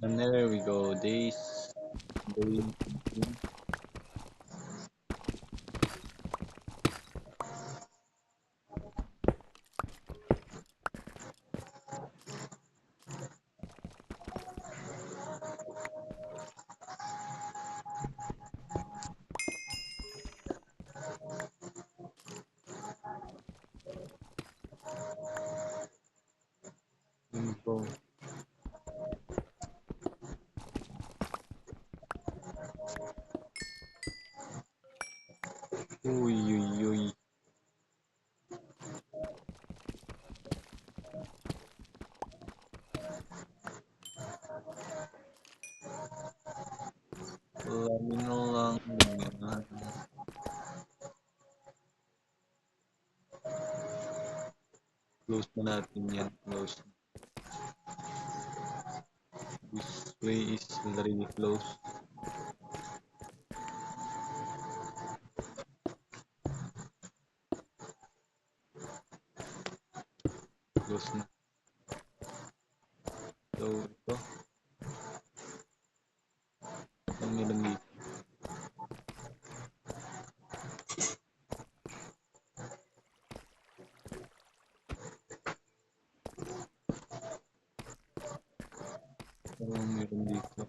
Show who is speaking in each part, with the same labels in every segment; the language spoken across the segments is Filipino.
Speaker 1: And there we go. Day 15. Info. Uy, uy, uy. Lamino lang yan. Close na natin yan. Close. This way is already close. Close na. So, ito. Ang nilang dito. Ang meron dito.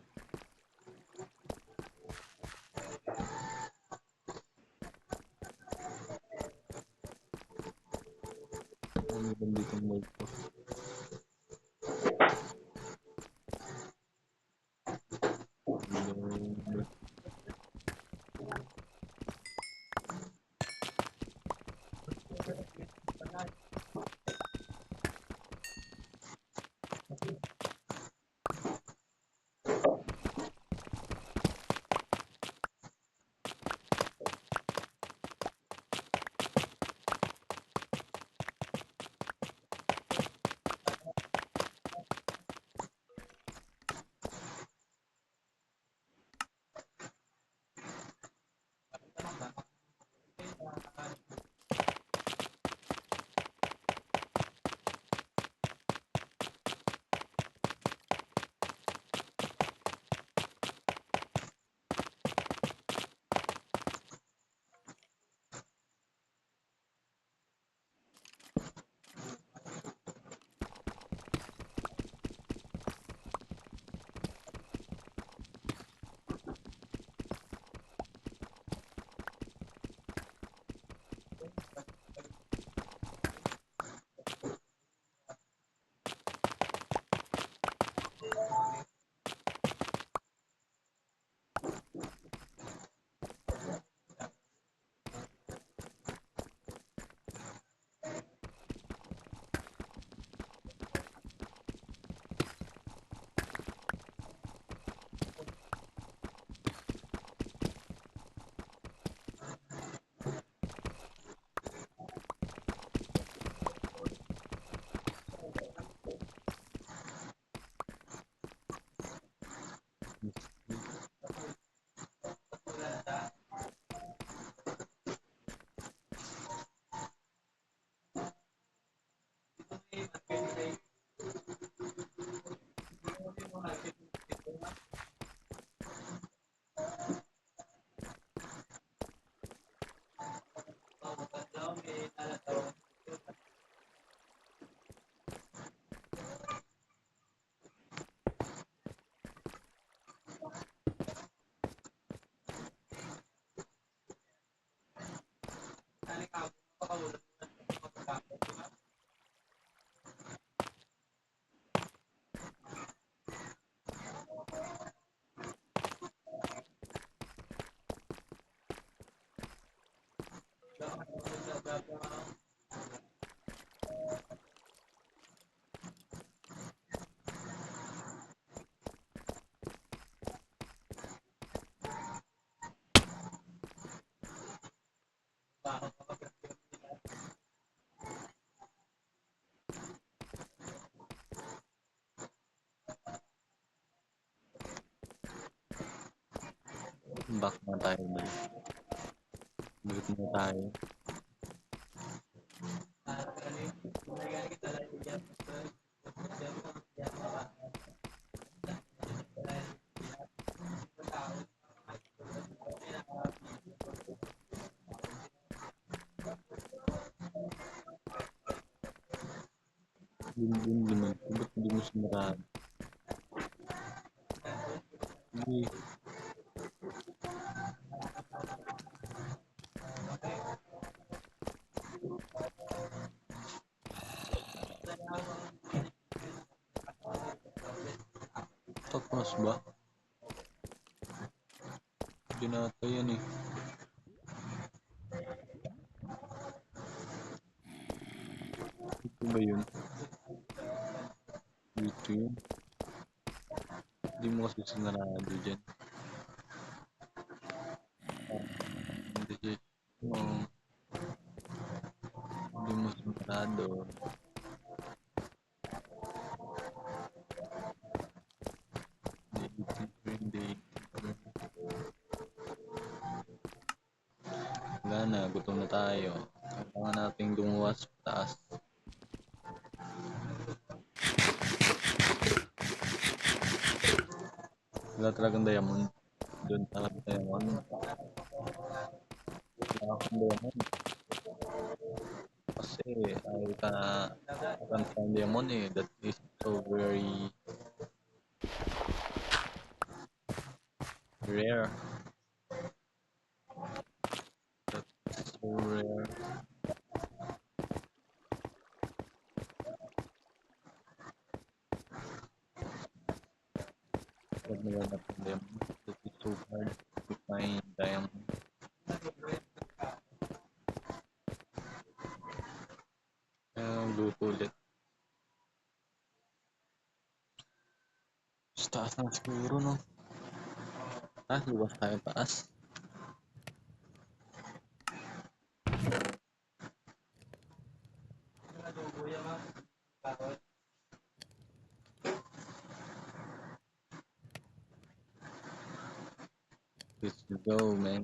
Speaker 1: Ang meron dito multo. Yung- Back na tayo dali. Balik na tayo. Yun naman. Ba't hindi mo sinarado? Hindi. Takmas ba? Hindi nata yan eh. Ito ba yun? Dito yun. Hindi mo kasi sinarado dyan. Hindi dyan. Oh, hindi mo sinarado. Hindi. Wala na, gutom na tayo. Kailangan nating lumuwas taas. Wala talagang diamond. Doon talaga diamond. Wala akong diamond. Kasi I can't find diamond eh. That is so very rare. That's so rare. Pag naganap ng diamond, that is so hard to find diamond. Luto ulit. Sa taas na siguro, no? Luwas tayo taas. Let's go, man.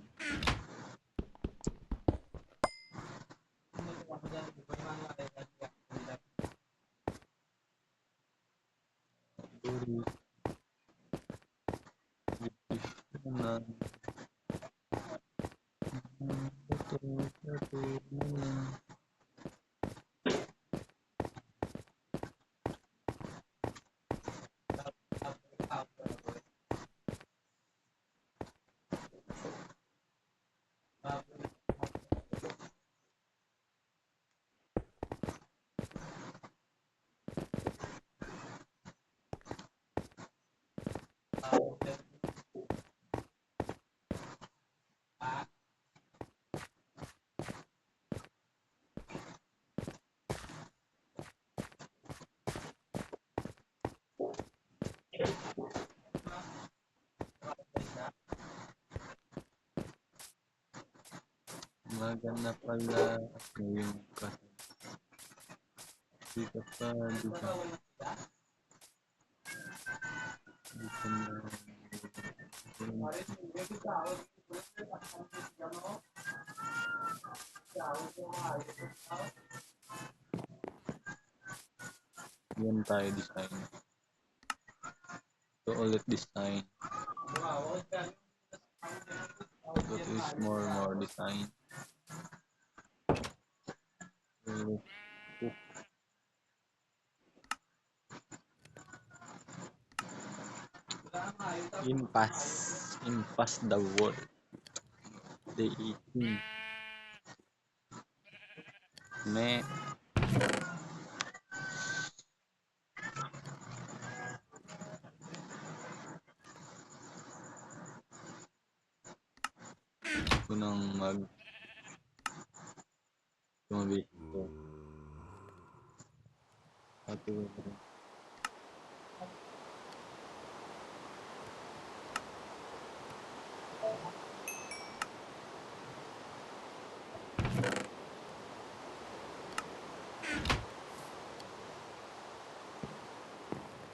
Speaker 1: Maganda pala yung kasi dito pa dito na yan tayo design. So ulit design. That is more design. Impasse the world. They eating. Me. Gusto nang tumabi ito.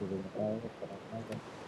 Speaker 1: Tulog tayo.